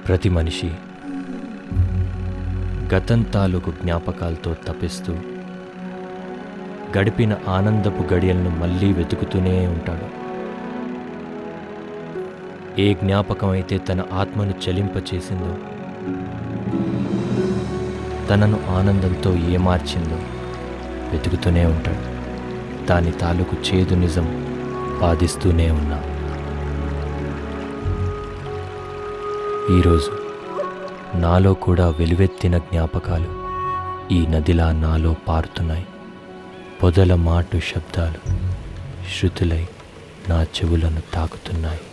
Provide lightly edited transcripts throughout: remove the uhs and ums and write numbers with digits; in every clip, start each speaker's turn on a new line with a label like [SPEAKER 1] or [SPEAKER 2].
[SPEAKER 1] ప్రతి మనిషి గతం తాలూకు జ్ఞాపకాలతో తపిస్తూ గడిపిన ఆనందపు గడియలను మళ్ళీ వెతుకుతూనే ఉంటాడు. ఏ జ్ఞాపకం అయితే తన ఆత్మను చలింపచేసిందో, తనను ఆనందంతో ఏమార్చిందో వెతుకుతూనే ఉంటాడు. దాని తాలూకు చేదు నిజం బాధిస్తూనే ఉన్నా. ఈరోజు నాలో కూడా వెలువెత్తిన జ్ఞాపకాలు ఈ నదిలా నాలో పారుతున్నాయి. పొదల మాటు శబ్దాలు శృతులై నా చెవులను తాకుతున్నాయి.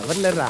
[SPEAKER 2] ఎవరు లేరా?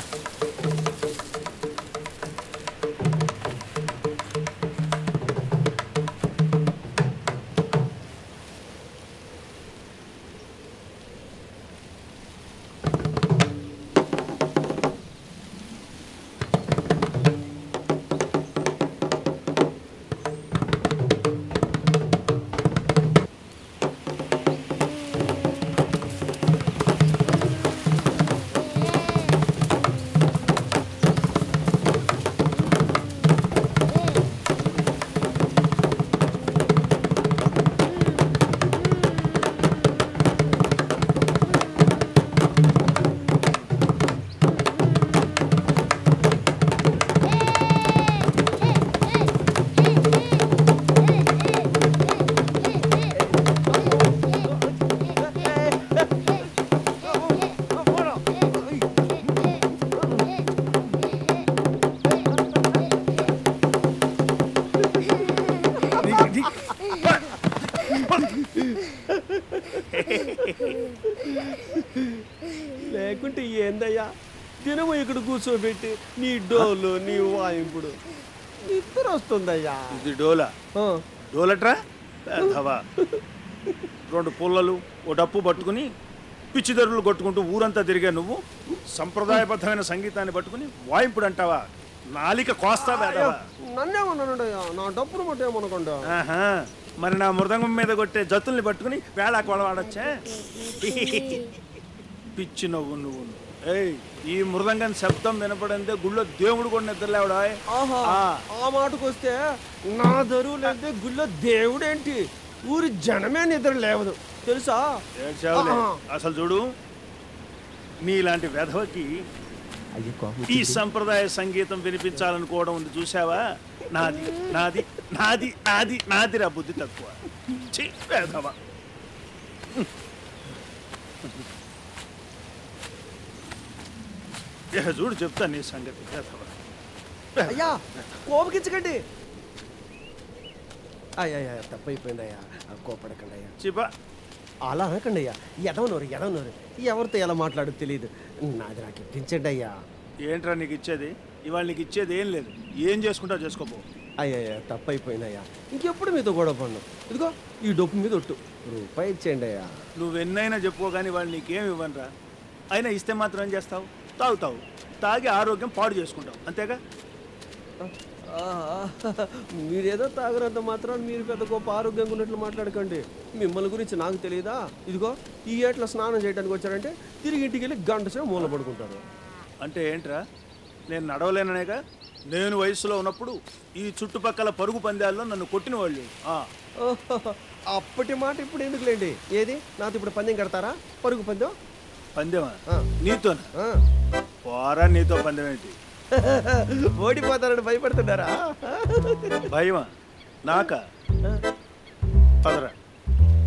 [SPEAKER 2] లేకుంటే ఏందయ్యా, దినము ఇక్కడ కూర్చోబెట్టి నీ డోలు నీ వాయింపుడు నిద్ర వస్తుందయ్యా.
[SPEAKER 3] ఇది డోలా? డోలట్రా రెండు పుల్లలు ఓ డప్పు పట్టుకుని పిచ్చిదరులు కొట్టుకుంటూ ఊరంతా తిరిగా నువ్వు సంప్రదాయబద్ధమైన సంగీతాన్ని పట్టుకుని వాయింపుడు అంటావా? నాలిక కోస్తా
[SPEAKER 2] నన్నేమన్నాడయ్యా, నా డప్పును పట్టేమనుకోండా.
[SPEAKER 3] మరి నా మృదంగం మీద కొట్టే జతుల్ని పట్టుకుని వేళ కొలవాడొచ్చా? పిచ్చి నవ్వు నువ్వు. ఏయ్, ఈ మృదంగం శబ్దం వినపడంతే గుళ్ళో దేవుడు కూడా నిద్రలేవడా?
[SPEAKER 2] ఆ మాటకు వస్తే నా దరువు లేదే గుళ్ళో దేవుడేంటి, ఊరి జనమే నిద్ర లేవదు తెలుసా?
[SPEAKER 3] అసలు చూడు, నీలాంటి వెధవకి ఈ సంప్రదాయ సంగీతం వినిపించాలనుకోవడం ఉంది చూసావా? నాది నాది నాది నాది నాదిరా బుద్ధి తక్కువ. వెధవ. చూడు చెప్తా నీ సంగతి.
[SPEAKER 2] అయ్యా కోపగించకండి. అయ్యా తప్పైపోయింది అయ్యా, కోపడకండి అయ్యా.
[SPEAKER 3] చిపా
[SPEAKER 2] అలా అనకండి అయ్యా. ఎదవనోరు ఎవరితో ఎలా మాట్లాడో తెలియదు. నాది నాకు ఇప్పించండి అయ్యా.
[SPEAKER 3] ఏంట్రా నీకు ఇచ్చేది? ఇవాళ నీకు ఇచ్చేది ఏం లేదు. ఏం చేసుకుంటావు చేసుకోపో.
[SPEAKER 2] అయ్యా తప్పైపోయింది అయ్యా, ఇంకెప్పుడు మీతో గొడవ పడినా. ఇదిగో ఈ డొప్పు మీద ఒట్టు రూపాయి ఇచ్చేయండి అయ్యా.
[SPEAKER 3] నువ్వెన్నైనా చెప్పుకో కానీ వాళ్ళు నీకేం ఇవ్వనరా. అయినా ఇస్తే మాత్రం ఏం చేస్తావు? తాగుతావు, తాగి ఆరోగ్యం పాడు చేసుకుంటావు, అంతేగా?
[SPEAKER 2] మీరేదో తాగునంత మాత్రం మీరు పెద్ద గొప్ప ఆరోగ్యంగా ఉన్నట్లు మాట్లాడకండి. మిమ్మల్ని గురించి నాకు తెలియదా? ఇదిగో ఈ ఏట్ల స్నానం చేయడానికి వచ్చారంటే తిరిగి ఇంటికి వెళ్ళి గంట సేపు మూల పడుకుంటారు.
[SPEAKER 3] అంటే ఏంట్రా, నేను నడవలేననేగా? నేను వయసులో ఉన్నప్పుడు ఈ చుట్టుపక్కల పరుగు పందాల్లో నన్ను కొట్టిన వాళ్ళు.
[SPEAKER 2] అప్పటి మాట ఇప్పుడు ఎందుకులేండి. ఏది నాతో ఇప్పుడు పందెం కడతారా? పరుగు పందెం?
[SPEAKER 3] పందెమా? నీతో? పోరా, నీతో పందెం ఏంటి?
[SPEAKER 2] ఓడిపోతారని భయపడుతున్నారా?
[SPEAKER 3] భయమా నాకా? పదరా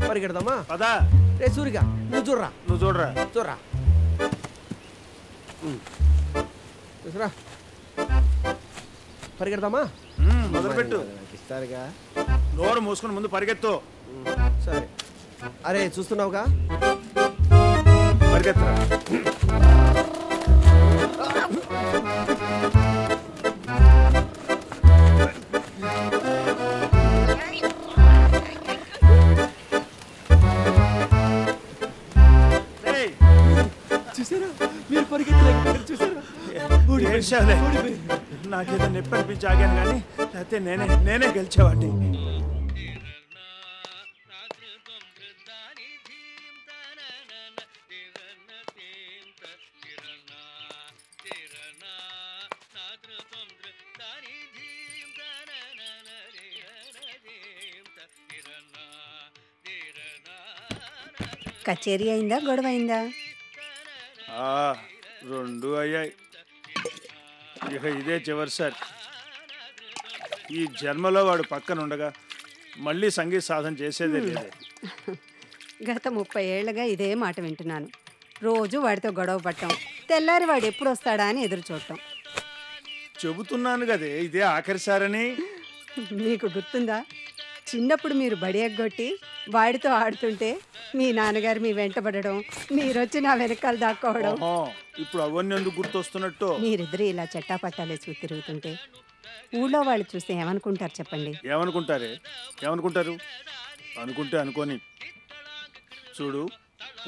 [SPEAKER 2] పరిగెడదామా?
[SPEAKER 3] పదా.
[SPEAKER 2] రే సూరిగా నువ్వు చూడరా.
[SPEAKER 3] నువ్వు చూడరా.
[SPEAKER 2] చూడరా చూసరా. పరిగెడదామా?
[SPEAKER 3] మొదలుపెట్టు.
[SPEAKER 2] ఇస్తారుగా.
[SPEAKER 3] నోరు మూసుకుని ముందు పరిగెత్తు.
[SPEAKER 2] సరే. అరే చూస్తున్నావుగా,
[SPEAKER 3] పరిగెత్తరా. గెలిచావులే. నాకేదో నొప్పి అనిపించి ఆగాను కానీ అయితే నేనే గెలిచేవాడిని.
[SPEAKER 4] కచేరీ అయిందా, గొడవ అయిందా?
[SPEAKER 3] రెండు అయ్యాయి. ఇక ఇదే చివరిసారి. ఈ జన్మలో వాడు పక్కన ఉండగా మళ్ళీ సంగీత సాధన చేసేదే లేదు.
[SPEAKER 4] గత 30 ఏళ్లుగా ఇదే మాట వింటున్నాను. రోజు వాడితో గొడవ పట్టడం, తెల్లారి వాడు ఎప్పుడు వస్తాడా అని ఎదురు చూడటం.
[SPEAKER 3] చెబుతున్నాను కదే ఇదే ఆఖరిసారని.
[SPEAKER 4] మీకు గుర్తుందా, చిన్నప్పుడు మీరు బడి ఎగ్గొట్టి వాడితో ఆడుతుంటే మీ నాన్నగారు మీ వెంటబడడం, మీరొచ్చి నా వెనకాల దాక్కోవడం.
[SPEAKER 3] ఇప్పుడు అవన్నీ ఎందుకు గుర్తొస్తున్నట్టు?
[SPEAKER 4] మీరిద్దరు ఇలా చట్టాపట్టాలేసి తిరుగుతుంటే ఊళ్ళో వాళ్ళు చూస్తే ఏమనుకుంటారు చెప్పండి?
[SPEAKER 3] ఏమనుకుంటారు? అనుకుంటే అనుకోని. చూడు,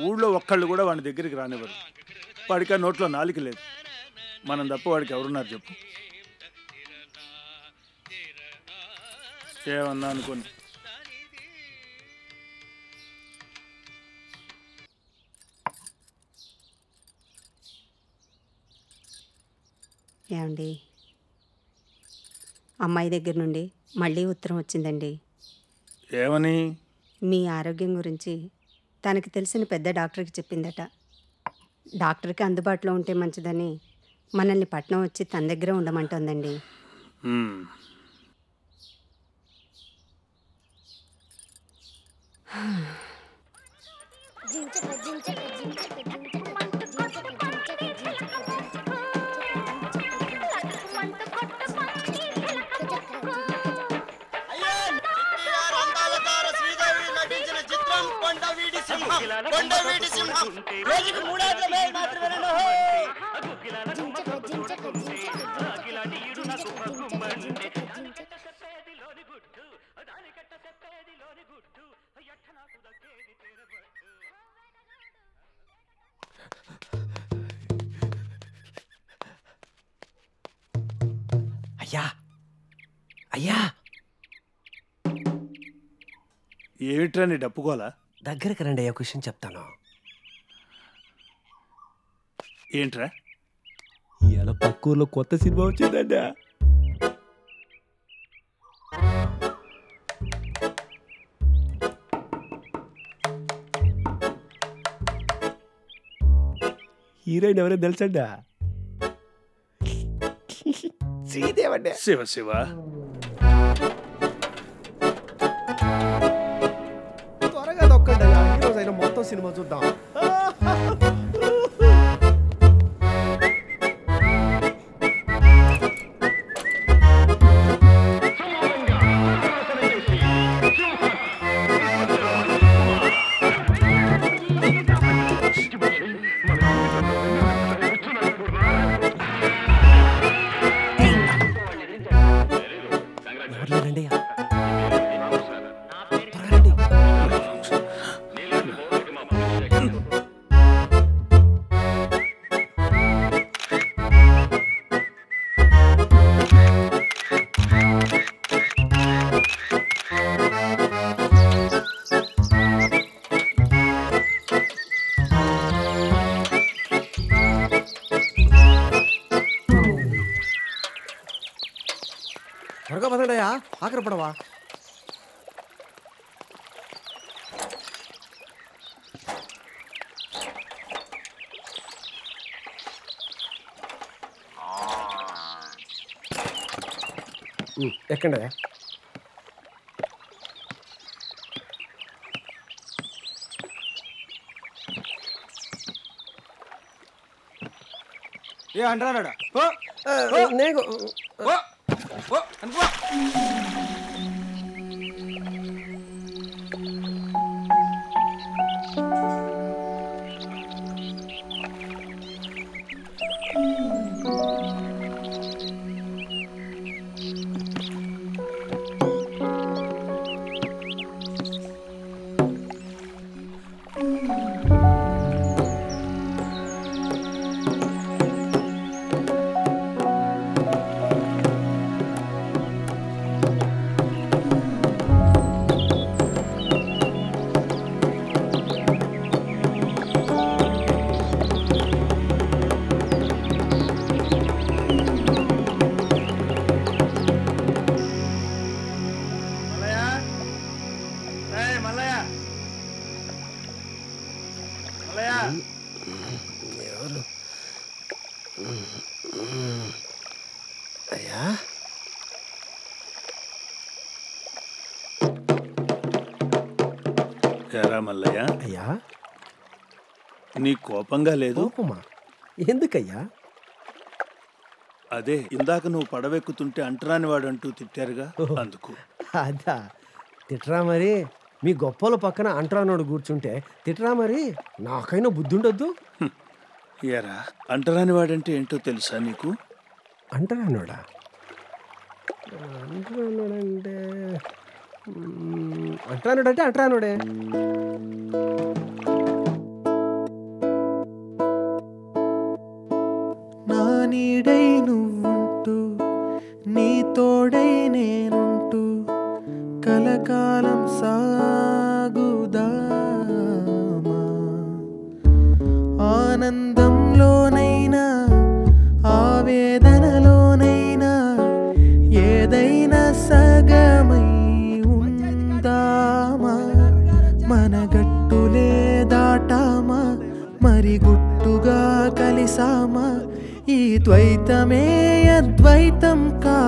[SPEAKER 3] ఊళ్ళో ఒక్కళ్ళు కూడా వాడి దగ్గరికి రానివ్వరు. వాడికి ఆ నోట్లో నాలిక లేదు. మనం తప్ప వాడికి ఎవరున్నారు చెప్పు? ఏమన్నా అనుకోని.
[SPEAKER 4] ఏమండి, అమ్మాయి దగ్గర నుండి మళ్ళీ ఉత్తరం వచ్చిందండి.
[SPEAKER 3] ఏమని?
[SPEAKER 4] మీ ఆరోగ్యం గురించి తనకి తెలిసిన పెద్ద డాక్టర్కి చెప్పిందట. డాక్టర్కి అందుబాటులో ఉంటే మంచిదని మనల్ని పట్నం వచ్చి తన దగ్గర ఉండమంటోందండి.
[SPEAKER 2] అయ్యా,
[SPEAKER 3] ఏమిట్రా నీ డప్పుకోలా?
[SPEAKER 2] దగ్గరకు రండి అయ్యా, క్వశ్చన్ చెప్తాను.
[SPEAKER 3] ఏంట్రా?
[SPEAKER 2] ఇవాళ పక్కూర్లో కొత్త సినిమా వచ్చిందండి. హీరోయిన్ ఎవరో తెలుసండి? శ్రీదేవండి.
[SPEAKER 3] శివ
[SPEAKER 2] త్వరగా దొక్కండి అయ్యా, ఈరోజు అయినా మొత్తం సినిమా చూద్దాం. త్వరగా పదండయ్యా, ఆఖరి పడవా. ఎక్కండి.
[SPEAKER 5] ఏ అంటారా?
[SPEAKER 2] నేను
[SPEAKER 3] ఏరా మల్లయ్య,
[SPEAKER 2] అయ్యా
[SPEAKER 3] నీ కోపంగా లేదు?
[SPEAKER 2] కోపమా? ఎందుకయ్యా?
[SPEAKER 3] అదే ఇందాక నువ్వు పడవెక్కుతుంటే అంటరాని వాడంటూ తిట్టారుగా, అందుకు.
[SPEAKER 2] అదా తిట్రా మరి. మీ గొప్పల పక్కన అంటరానోడు కూర్చుంటే తిట్రా మరి. నాకైనా బుద్ధి ఉండొద్దు.
[SPEAKER 3] ఏరా, అంటరాని వాడంటే ఏంటో తెలుసా నీకు?
[SPEAKER 2] అంటరానోడా? అంటరానోడంటే అంటరానోడంటే అంటరానోడే.
[SPEAKER 5] నా నీడై నువ్వుంటూ నీ తోడై నేనుంటూ కలకాలం సాగుదామా. ఆనందంలోనైనా ఆవేదనలోనైనా ఏదైనా సగమై ఉందామా. మన గట్టులే దాటామా, మరి గుట్టుగా కలిసామా. ఈ ద్వైతమే అద్వైతం కా